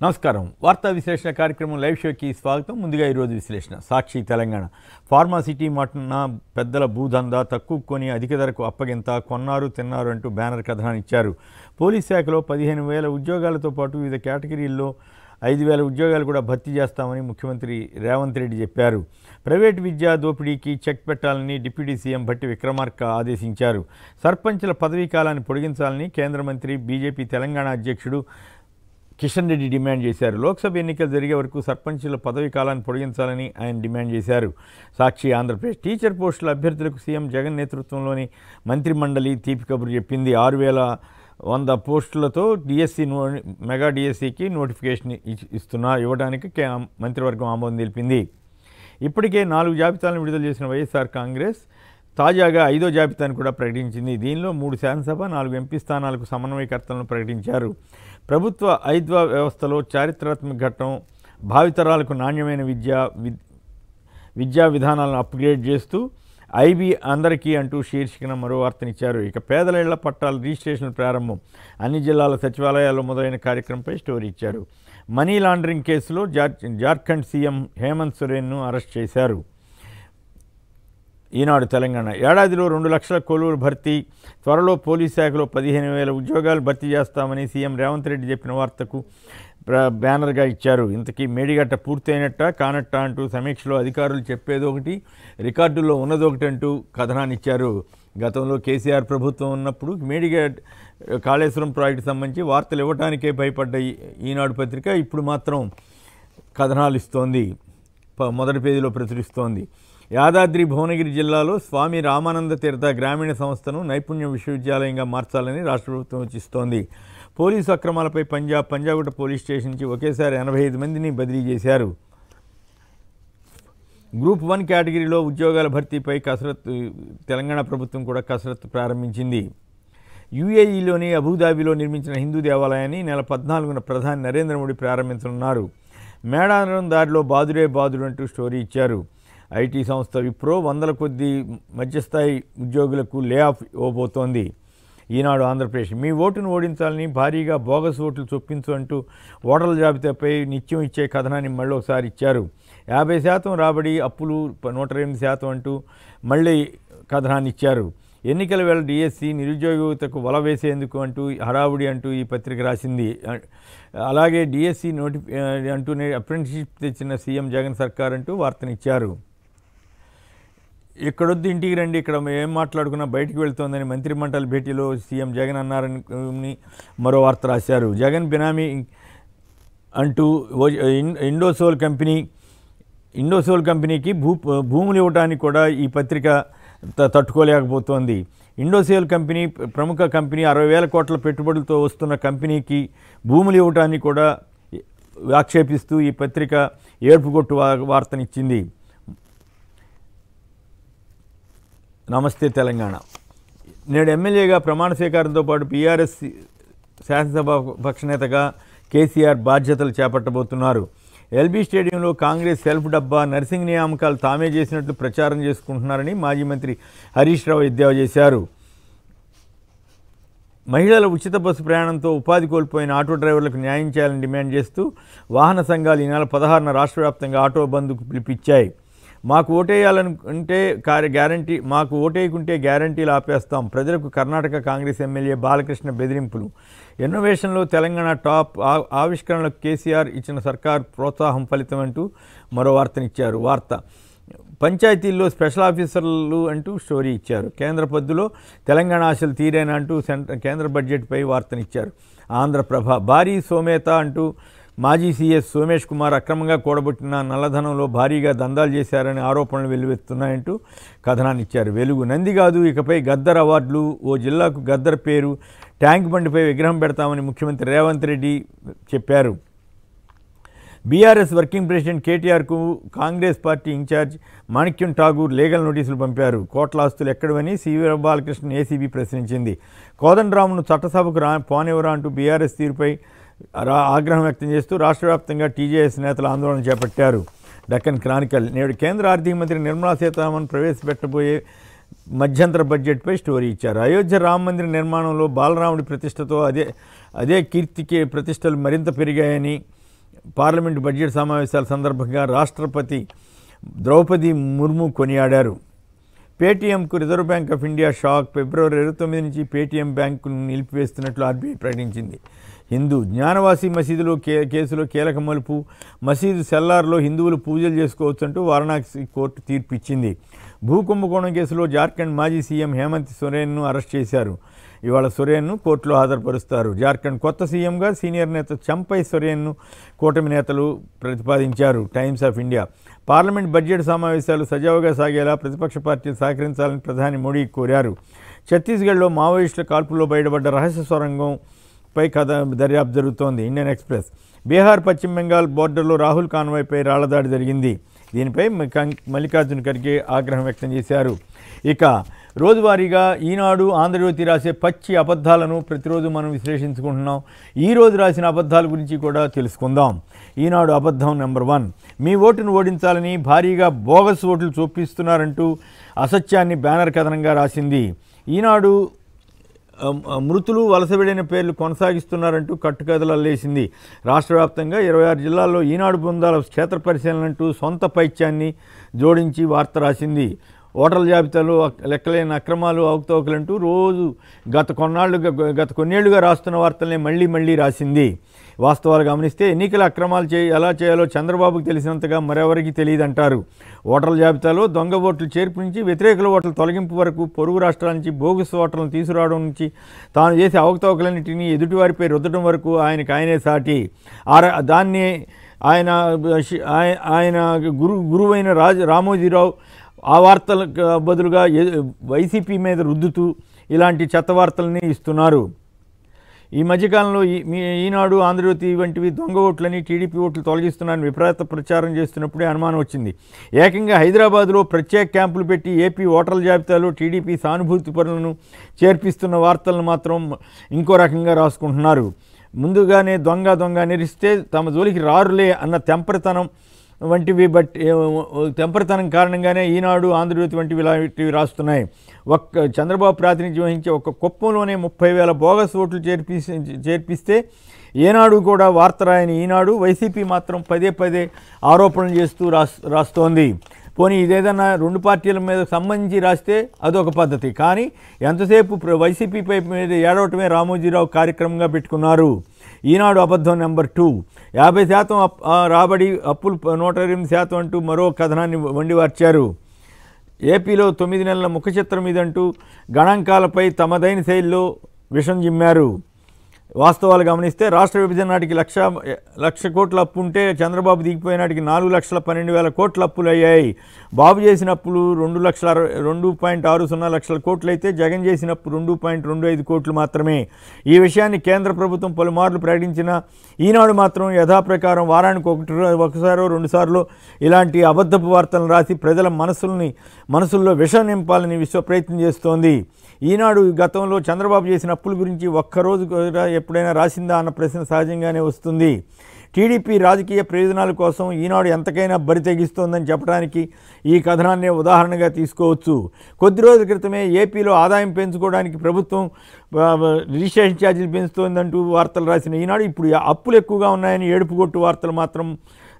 నమస్కారం. వార్తా విశ్లేషణ కార్యక్రమం లైవ్ షోకి స్వాగతం. ముందుగా ఈరోజు విశ్లేషణ. సాక్షి తెలంగాణ ఫార్మాసిటీ మాటన పెద్దల భూదందా, తక్కువ కొని అధిక ధరకు అప్పగింత, కొన్నారు తిన్నారు అంటూ బ్యానర్ కథనాన్ని ఇచ్చారు. పోలీస్ శాఖలో 15,000 ఉద్యోగాలతో పాటు వివిధ కేటగిరీల్లో 5,000 ఉద్యోగాలు కూడా భర్తీ చేస్తామని ముఖ్యమంత్రి రేవంత్ రెడ్డి చెప్పారు. ప్రైవేటు విద్యా దోపిడీకి చెక్ పెట్టాలని డిప్యూటీ సీఎం భట్టి విక్రమార్క ఆదేశించారు. సర్పంచ్ల పదవీ కాలాన్ని పొడిగించాలని కేంద్ర మంత్రి బీజేపీ తెలంగాణ అధ్యక్షుడు కిషన్ రెడ్డి డిమాండ్ చేశారు. లోక్సభ ఎన్నికలు జరిగే వరకు సర్పంచుల పదవీ కాలాన్ని పొడిగించాలని ఆయన డిమాండ్ చేశారు. సాక్షి ఆంధ్రప్రదేశ్ టీచర్ పోస్టుల అభ్యర్థులకు సీఎం జగన్ నేతృత్వంలోని మంత్రిమండలి తీపి కబురు చెప్పింది. 6,100 పోస్టులతో డిఎస్సి మెగా డిఎస్సికి నోటిఫికేషన్ ఇవ్వడానికి మంత్రివర్గం ఆమోదం తెలిపింది. ఇప్పటికే 4 జాబితాలను విడుదల చేసిన వైఎస్ఆర్ కాంగ్రెస్ తాజాగా 5వ జాబితాను కూడా ప్రకటించింది. దీనిలో 3 శాసనసభ, 4 ఎంపీ స్థానాలకు సమన్వయకర్తలను ప్రకటించారు. ప్రభుత్వ ఐద్వ వ్యవస్థలో చారిత్రాత్మక ఘట్టం, భావితరాలకు నాణ్యమైన విద్యా విధానాలను అప్గ్రేడ్ చేస్తూ ఐబీ అందరికీ అంటూ శీర్షికన మరో వార్తనిచ్చారు. ఇక పేదల ఇళ్ల పట్టాల రిజిస్ట్రేషన్ ప్రారంభం, అన్ని జిల్లాల సచివాలయాల్లో మొదలైన కార్యక్రమంపై స్టోరీ ఇచ్చారు. మనీ లాండరింగ్ కేసులో జార్ఖండ్ సీఎం హేమంత్ సోరెన్ను అరెస్ట్ చేశారు. ఈనాడు తెలంగాణ ఏడాదిలో 2 లక్షల కొలువులు భర్తీ, త్వరలో పోలీస్ శాఖలో 15,000 ఉద్యోగాలు భర్తీ చేస్తామని సీఎం రేవంత్ రెడ్డి చెప్పిన వార్తకు బ్యానర్గా ఇచ్చారు. ఇంతకీ మేడిగట్ట పూర్తయినట్ట కానట్ట అంటూ సమీక్షలో అధికారులు చెప్పేదొకటి, రికార్డుల్లో ఉన్నదొకటి అంటూ కథనాన్ని ఇచ్చారు. గతంలో కేసీఆర్ ప్రభుత్వం ఉన్నప్పుడు మేడిగట్ట కాళేశ్వరం ప్రాజెక్టు సంబంధించి వార్తలు ఇవ్వడానికే భయపడ్డ ఈనాడు పత్రిక ఇప్పుడు మాత్రం కథనాలు ఇస్తోంది, మొదటి పేజీలో ప్రచురిస్తోంది. యాదాద్రి భువనగిరి జిల్లాలో స్వామి రామానంద తీర్థ గ్రామీణ సంస్థను నైపుణ్య విశ్వవిద్యాలయంగా మార్చాలని రాష్ట్ర ప్రభుత్వం సూచిస్తోంది. పోలీసు అక్రమాలపై పంజాగుట్ట పోలీస్ స్టేషన్ నుంచి ఒకేసారి 85 మందిని బదిలీ చేశారు. గ్రూప్ 1 కేటగిరీలో ఉద్యోగాల భర్తీపై తెలంగాణ ప్రభుత్వం కూడా కసరత్తు ప్రారంభించింది. యూఏఈలోని అబుదాబిలో నిర్మించిన హిందూ దేవాలయాన్ని నెల 14న ప్రధాని నరేంద్ర మోడీ ప్రారంభించనున్నారు. మేడారం దారిలో బాదుడే బాదుడు అంటూ స్టోరీ ఇచ్చారు. ఐటీ సంస్థ విప్రో 100 కొద్ది మధ్యస్థాయి ఉద్యోగులకు లే ఆఫ్ ఇవ్వబోతోంది. ఈనాడు ఆంధ్రప్రదేశ్ మీ ఓటును ఓడించాలని భారీగా బోగస్ ఓట్లు చొప్పించు అంటూ ఓటర్ల జాబితాపై నిత్యం ఇచ్చే కథనాన్ని మళ్ళీ ఒకసారి ఇచ్చారు. 50% రాబడి, అప్పులు 108% అంటూ మళ్ళీ కథనాన్ని ఇచ్చారు. ఎన్నికల వేళ డిఎస్సి నిరుద్యోగ యువతకు వల వేసేందుకు అంటూ హడావుడి అంటూ ఈ పత్రిక రాసింది. అలాగే డిఎస్సి అంటూనే అప్రెంటిస్షిప్ తెచ్చిన సీఎం జగన్ సర్కార్ అంటూ వార్తనిచ్చారు. ఇక్కడొద్దు ఇంటికి రండి, ఇక్కడ ఏం మాట్లాడుకున్నా బయటికి వెళ్తోందని మంత్రిమండలి భేటీలో సీఎం జగన్ అన్నారని మరో వార్త రాశారు. జగన్ బినామీ అంటూ ఇండోసోల్ కంపెనీకి భూములు ఇవ్వడానికి కూడా ఈ పత్రిక తట్టుకోలేకపోతోంది. ఇండోసోల్ కంపెనీ ప్రముఖ కంపెనీ 60,000 కోట్ల పెట్టుబడులతో వస్తున్న కంపెనీకి భూములు ఇవ్వటాన్ని కూడా ఆక్షేపిస్తూ ఈ పత్రిక ఏడ్పుగొట్టు వార్తనిచ్చింది. నమస్తే తెలంగాణ నేడు ఎమ్మెల్యేగా ప్రమాణ స్వీకారంతో పాటు బీఆర్ఎస్ శాసనసభ పక్షనేతగా కేసీఆర్ బాధ్యతలు చేపట్టబోతున్నారు. ఎల్బీ స్టేడియంలో కాంగ్రెస్ సెల్ఫ్ డబ్బా, నర్సింగ్ నియామకాలు తామే చేసినట్లు ప్రచారం చేసుకుంటున్నారని మాజీ మంత్రి హరీష్ రావు ఎద్దేవా చేశారు. మహిళల ఉచిత బస్సు ప్రయాణంతో ఉపాధి కోల్పోయిన ఆటో డ్రైవర్లకు న్యాయం చేయాలని డిమాండ్ చేస్తూ వాహన సంఘాలు ఈ నెల 16న రాష్ట్ర వ్యాప్తంగా ఆటో బంద్కు పిలిపిచ్చాయి. మాకు ఓటేయకుంటే గ్యారంటీలు ఆపేస్తాం, ప్రజలకు కర్ణాటక కాంగ్రెస్ ఎమ్మెల్యే బాలకృష్ణ బెదిరింపులు. ఇన్నోవేషన్లో తెలంగాణ టాప్, ఆవిష్కరణలకు కేసీఆర్ ఇచ్చిన సర్కార్ ప్రోత్సాహం ఫలితం అంటూ మరో వార్తనిచ్చారు. పంచాయతీల్లో స్పెషల్ ఆఫీసర్లు అంటూ స్టోరీ ఇచ్చారు. కేంద్ర పద్దులో తెలంగాణ ఆశలు తీరేనా అంటూ కేంద్ర బడ్జెట్పై వార్తనిచ్చారు. ఆంధ్రప్రభ భారీ సోమేత అంటూ మాజీ సీఎస్ సోమేష్ కుమార్ అక్రమంగా కూడబట్టిన నల్లధనంలో భారీగా దందాలు చేశారని ఆరోపణలు వెల్లువెత్తున్నాయంటూ కథనాన్ని ఇచ్చారు. వెలుగు నందిగాదు ఇకపై గద్దర్ అవార్డులు, ఓ జిల్లాకు గద్దర్ పేరు, ట్యాంక్ బండిపై విగ్రహం పెడతామని ముఖ్యమంత్రి రేవంత్ రెడ్డి చెప్పారు. బీఆర్ఎస్ వర్కింగ్ ప్రెసిడెంట్ కేటీఆర్కు Congress party incharge Manickam Tagore legal నోటీసులు పంపారు. కోట్ల ఆస్తులు ఎక్కడవని సివి బాలకృష్ణ ఏసీబీ ప్రశ్నించింది. కోదండరామును చట్టసభకు పోనివ్వరా అంటూ బీఆర్ఎస్ తీరుపై ఆగ్రహం వ్యక్తం చేస్తూ రాష్ట్ర వ్యాప్తంగా టీజేఎస్ నేతలు ఆందోళన చేపట్టారు. డక్కన్ క్రానికల్ నేడు కేంద్ర ఆర్థిక మంత్రి నిర్మలా సీతారామన్ ప్రవేశపెట్టబోయే మధ్యంతర బడ్జెట్పై స్టోరీ ఇచ్చారు. అయోధ్య రామ మందిర నిర్మాణంలో బాలరాముడి ప్రతిష్టతో అదే కీర్తికి ప్రతిష్టలు మరింత పెరిగాయని పార్లమెంటు బడ్జెట్ సమావేశాల సందర్భంగా రాష్ట్రపతి ద్రౌపది ముర్ము కొనియాడారు. పేటీఎంకు రిజర్వ్ బ్యాంక్ ఆఫ్ ఇండియా షాక్. ఫిబ్రవరి 29 నుంచి పేటీఎం బ్యాంకును నిలిపివేస్తున్నట్లు ఆర్బీఐ ప్రకటించింది. హిందూ జ్ఞానవాసి మసీదులో కేసులో కీలక మలుపు. మసీదు సెల్లార్లో హిందువులు పూజలు చేసుకోవచ్చంటూ వారణాసి కోర్టు తీర్పు ఇచ్చింది. భూకుంభకోణం కేసులో జార్ఖండ్ మాజీ సీఎం హేమంత్ సోరెన్ను అరెస్ట్ చేశారు. ఇవాళ సోరెన్ను కోర్టులో హాజరుపరుస్తారు. జార్ఖండ్ కొత్త సీఎంగా సీనియర్ నేత చంపై సోరెన్ను కూటమి నేతలు ప్రతిపాదించారు. Times of India. Parliament budget సమావేశాలు సజావుగా సాగేలా ప్రతిపక్ష పార్టీలు సహకరించాలని ప్రధాని మోడీ కోరారు. ఛత్తీస్గఢ్లో మావోయిస్టుల కాల్పుల్లో బయటపడ్డ రహస్య సొరంగంపై దర్యాప్తు జరుగుతోంది. Indian express. బీహార్ పశ్చిమ బెంగాల్ బోర్డర్లో రాహుల్ కాన్వాయ్పై రాళ్లదాడి జరిగింది. దీనిపై మల్లికార్జున ఖర్గే ఆగ్రహం వ్యక్తం చేశారు. ఇక రోజువారీగా ఈనాడు, ఆంధ్రజ్యోతి రాసే పచ్చి అబద్ధాలను ప్రతిరోజు మనం విశ్లేషించుకుంటున్నాం. ఈరోజు రాసిన అబద్ధాల గురించి కూడా తెలుసుకుందాం. ఈనాడు అబద్ధం నెంబర్ 1. మీ ఓటును ఓడించాలని భారీగా బోగస్ ఓట్లు చూపిస్తున్నారంటూ అసత్యాన్ని బ్యానర్ కథనంగా రాసింది. ఈనాడు మృతులు వలస వెళ్ళిన పేర్లు కొనసాగిస్తున్నారంటూ కట్టుకథలు అల్లేసింది. రాష్ట్ర వ్యాప్తంగా 26 జిల్లాల్లో ఈనాడు బృందాల క్షేత్ర పరిశీలనంటూ సొంత పైత్యాన్ని జోడించి వార్త రాసింది. ఓటర్ల జాబితాలో లెక్కలేని అక్రమాలు, అవకతవకలంటూ రోజు గత కొన్నేళ్లుగా రాస్తున్న వార్తల్ని మళ్ళీ రాసింది. వాస్తవాలు గమనిస్తే ఎన్నికల అక్రమాలు ఎలా చేయాలో చంద్రబాబుకు తెలిసినంతగా మరెవరికి తెలియదంటారు. ఓటర్ల జాబితాలో దొంగ ఓట్లు చేర్పు నుంచి వ్యతిరేకుల ఓట్ల తొలగింపు వరకు, పొరుగు రాష్ట్రాల నుంచి బోగస్ ఓటర్లను తీసుకురావడం నుంచి తాను చేసే అవకతవకలన్నింటినీ ఎదుటివారిపై రుద్దడం వరకు ఆయనే సాటి. దాన్ని ఆయన గురువైన రామోజీరావు ఆ వార్తలకు బదులుగా వైసీపీ మీద రుద్దుతూ ఇలాంటి చెత్త వార్తలని ఇస్తున్నారు. ఈ మధ్యకాలంలో ఈనాడు, ఆంధ్రజ్యోతి వంటివి దొంగ ఓట్లని, టీడీపీ ఓట్లు తొలగిస్తున్నారని విపరీత ప్రచారం చేస్తున్నప్పుడే అనుమానం వచ్చింది. ఏకంగా హైదరాబాద్లో ప్రత్యేక క్యాంపులు పెట్టి ఏపీ ఓటర్ల జాబితాలో టీడీపీ సానుభూతి పరులను చేర్పిస్తున్న వార్తలను మాత్రం ఇంకో రకంగా రాసుకుంటున్నారు. ముందుగానే దొంగ నిరిస్తే తమ జోలికి రారులే అన్న తెంపరితనం కారణంగానే ఈనాడు, ఆంధ్రజ్యోతి వంటివి రాస్తున్నాయి. చంద్రబాబు ప్రాతినిధ్యం వహించే ఒక కుప్పంలోనే 30,000 బోగస్ ఓట్లు చేర్పిస్తే ఏనాడు కూడా వార్త రాయని ఈనాడు వైసీపీ మాత్రం పదే ఆరోపణలు చేస్తూ రాస్తోంది. పోనీ ఇదేదన్నా 2 పార్టీల మీద సంబంధించి రాస్తే అదొక పద్ధతి. కానీ ఎంతసేపు వైసీపీపై మీద ఏడవటమే రామోజీరావు కార్యక్రమంగా పెట్టుకున్నారు. ఈనాడు అబద్ధం నెంబర్ 2. 50% రాబడి, అప్పులు 108% అంటూ మరో కథనాన్ని వండివార్చారు. ఏపీలో 9 నెలల ముఖ చిత్రం ఇదంటూ గణాంకాలపై తమదైన శైలిలో విషం జిమ్మారు. వాస్తవాలు గమనిస్తే రాష్ట్ర విభజన నాటికి 1,00,000 కోట్ల అప్పు ఉంటే చంద్రబాబు దిగిపోయినాటికి 4,12,000 కోట్ల అప్పులు అయ్యాయి. బాబు చేసిన అప్పులు 2.60 లక్షల కోట్లు అయితే జగన్ చేసిన అప్పు 2.25 కోట్లు మాత్రమే. ఈ విషయాన్ని కేంద్ర ప్రభుత్వం పలుమార్లు ప్రకటించిన ఈనాడు మాత్రం యథాప్రకారం వారానికి ఒకసారో 2 సార్లు ఇలాంటి అబద్ధపు వార్తలను రాసి ప్రజల మనసుల్లో విషం నింపాలని ప్రయత్నం చేస్తోంది. ఈనాడు గతంలో చంద్రబాబు చేసిన అప్పుల గురించి ఒక్కరోజు ఎప్పుడైనా రాసిందా అన్న ప్రశ్న సహజంగానే వస్తుంది. టీడీపీ రాజకీయ ప్రయోజనాల కోసం ఈనాడు ఎంతకైనా బరి తెగిస్తోందని చెప్పడానికి ఈ కథనాన్నే ఉదాహరణగా తీసుకోవచ్చు. కొద్ది రోజుల క్రితమే ఏపీలో ఆదాయం పెంచుకోవడానికి ప్రభుత్వం రిజిస్ట్రేషన్ ఛార్జీలు పెంచుతోందంటూ వార్తలు రాసిన ఈనాడు ఇప్పుడు అప్పులు ఎక్కువగా ఉన్నాయని ఏడుపుగొట్టు వార్తలు మాత్రం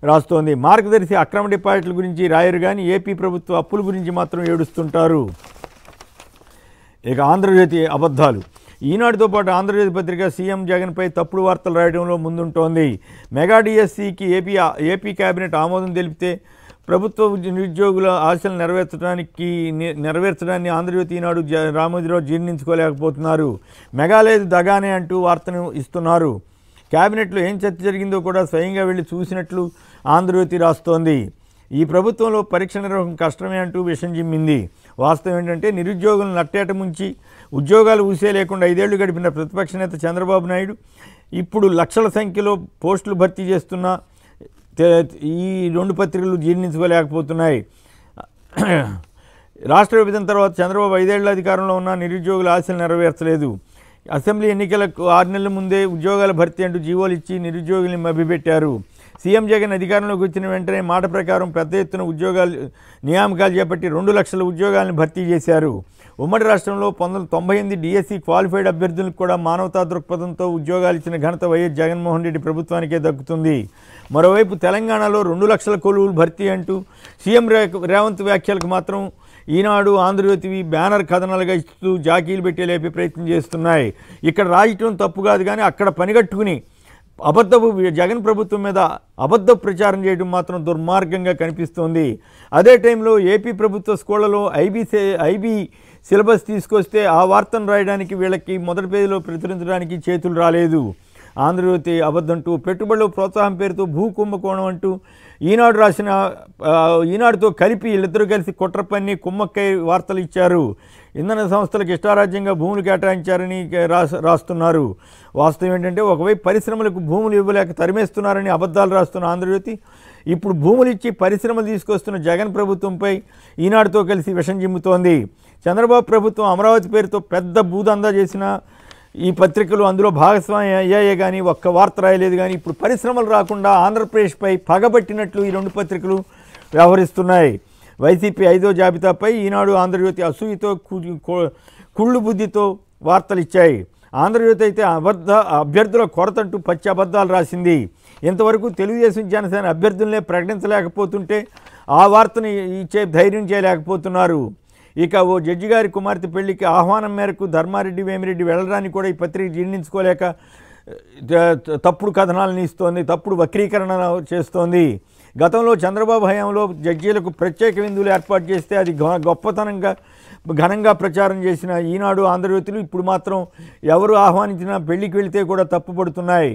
రాస్తోంది. మార్గదర్శి అక్రమ డిపాజిట్ల గురించి రాయరు కానీ ఏపీ ప్రభుత్వ అప్పుల గురించి మాత్రం ఏడుస్తుంటారు. ఇక ఆంధ్రజ్యోతి అబద్ధాలు. ఈనాటితో పాటు ఆంధ్రజ్యోతి పత్రిక సీఎం జగన్పై తప్పుడు వార్తలు రాయడంలో ముందుంటోంది. మెగా డిఎస్సికి ఏపీ కేబినెట్ ఆమోదం తెలిపితే ప్రభుత్వ నిరుద్యోగుల ఆశలు నెరవేర్చడాన్ని ఆంధ్రజ్యోతి ఈనాడు రామోజీరావు జీర్ణించుకోలేకపోతున్నారు. మెగా లేదు దగానే అంటూ వార్తను ఇస్తున్నారు. కేబినెట్లో ఏం చర్చ జరిగిందో కూడా స్వయంగా వెళ్ళి చూసినట్లు ఆంధ్రజ్యోతి రాస్తోంది. ఈ ప్రభుత్వంలో పరీక్ష నిర్వహణ కష్టమే అంటూ విషం జిమ్మింది. వాస్తవం ఏంటంటే నిరుద్యోగులను నట్టేట ముంచి ఉద్యోగాలు ఊసే లేకుండా 5 ఏళ్లు గడిపిన ప్రతిపక్ష నేత చంద్రబాబు నాయుడు ఇప్పుడు లక్షల సంఖ్యలో పోస్టులు భర్తీ చేస్తున్న ఈ 2 పత్రికలు జీర్ణించుకోలేకపోతున్నాయి. రాష్ట్ర విభజన తర్వాత చంద్రబాబు 5 ఏళ్ల అధికారంలో ఉన్న నిరుద్యోగుల ఆశలు నెరవేర్చలేదు. అసెంబ్లీ ఎన్నికలకు 6 నెలల ముందే ఉద్యోగాల భర్తీ అంటూ జీవోలు ఇచ్చి నిరుద్యోగుల్ని మభ్యపెట్టారు. సీఎం జగన్ అధికారంలోకి వచ్చిన వెంటనే మాట ప్రకారం పెద్ద ఎత్తున నియామకాలు చేపట్టి 2 లక్షల ఉద్యోగాలను భర్తీ చేశారు. ఉమ్మడి రాష్ట్రంలో 1998 డిఎస్సి క్వాలిఫైడ్ అభ్యర్థులకు కూడా మానవతా దృక్పథంతో ఉద్యోగాలు ఇచ్చిన ఘనత వైఎస్ జగన్మోహన్ రెడ్డి ప్రభుత్వానికే దక్కుతుంది. మరోవైపు తెలంగాణలో 2 లక్షల కొలువులు భర్తీ అంటూ సీఎం రేవంత్ వ్యాఖ్యలకు మాత్రం ఈనాడు, ఆంధ్రజ్యోతివి బ్యానర్ కథనాలుగా ఇస్తూ జాకీలు పెట్టి లేపే ప్రయత్నం చేస్తున్నాయి. ఇక్కడ రాయటం తప్పు కాదు, కానీ అక్కడ పనిగట్టుకుని జగన్ ప్రభుత్వం మీద అబద్ధ ప్రచారం చేయడం మాత్రం దుర్మార్గంగా కనిపిస్తోంది. అదే టైంలో ఏపీ ప్రభుత్వ స్కూళ్లలో ఐబీ సిలబస్ తీసుకొస్తే ఆ వార్తను రాయడానికి వీళ్ళకి మొదటి పేజీలో ప్రచురించడానికి చేతులు రాలేదు. ఆంధ్రజ్యోతి అబద్ధంటూ, పెట్టుబడుల ప్రోత్సాహం పేరుతో భూ కుంభకోణం అంటూ ఈనాడుతో కలిపి వీళ్ళిద్దరూ కలిసి కుట్ర పన్ని కుమ్మక్కై వార్తలు ఇచ్చారు. ఇంధన సంస్థలకు ఇష్టారాజ్యంగా భూములు కేటాయించారని రాస్తున్నారు. వాస్తవం ఏంటంటే, ఒకవైపు పరిశ్రమలకు భూములు ఇవ్వలేక తరిమేస్తున్నారని అబద్ధాలు రాస్తున్న ఆంధ్రజ్యోతి ఇప్పుడు భూములు ఇచ్చి పరిశ్రమలు తీసుకొస్తున్న జగన్ ప్రభుత్వంపై ఈనాడుతో కలిసి విషం చిమ్ముతోంది. చంద్రబాబు ప్రభుత్వం అమరావతి పేరుతో పెద్ద భూదందా చేసిన ఈ పత్రికలు అందులో భాగస్వామ్యం అయ్యాయే కానీ ఒక్క వార్త రాయలేదు. కానీ ఇప్పుడు పరిశ్రమలు రాకుండా ఆంధ్రప్రదేశ్పై పగబట్టినట్లు ఈ 2 పత్రికలు వ్యవహరిస్తున్నాయి. వైసీపీ 5వ జాబితాపై ఈనాడు, ఆంధ్రజ్యోతి అసూయతో కుళ్ళు బుద్ధితో వార్తలు ఇచ్చాయి. ఆంధ్రజ్యోతి అయితే అభ్యర్థుల కొరతంటూ పచ్చి అబద్ధాలు రాసింది. ఇంతవరకు తెలుగుదేశం, జనసేన అభ్యర్థులనే ప్రకటించలేకపోతుంటే ఆ వార్తను ఇచ్చే ధైర్యం చేయలేకపోతున్నారు. ఇక ఓ జడ్జి గారి కుమార్తె పెళ్లికి ఆహ్వానం మేరకు ధర్మారెడ్డి, వేమిరెడ్డి వెళ్ళడానికి కూడా ఈ పత్రిక జీర్ణించుకోలేక తప్పుడు కథనాలను ఇస్తోంది, తప్పుడు వక్రీకరణ చేస్తోంది. గతంలో చంద్రబాబు హయాంలో జడ్జీలకు ప్రత్యేక విందులు ఏర్పాటు చేస్తే అది ఘనంగా ప్రచారం చేసిన ఈనాడు, ఆంధ్రజ్యోతులు ఇప్పుడు మాత్రం ఎవరు ఆహ్వానించినా పెళ్లికి వెళితే కూడా తప్పుపడుతున్నాయి.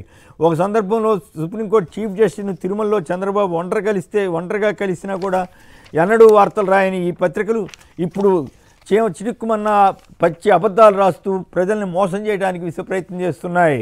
ఒక సందర్భంలో సుప్రీంకోర్టు చీఫ్ జస్టిస్ను తిరుమలలో చంద్రబాబు ఒంటరిగా కలిసినా కూడా ఎన్నడూ వార్తలు రాయని ఈ పత్రికలు ఇప్పుడు చిటుక్కుమన్న పచ్చి అబద్ధాలు రాస్తూ ప్రజల్ని మోసం చేయడానికి ప్రయత్నం చేస్తున్నాయి.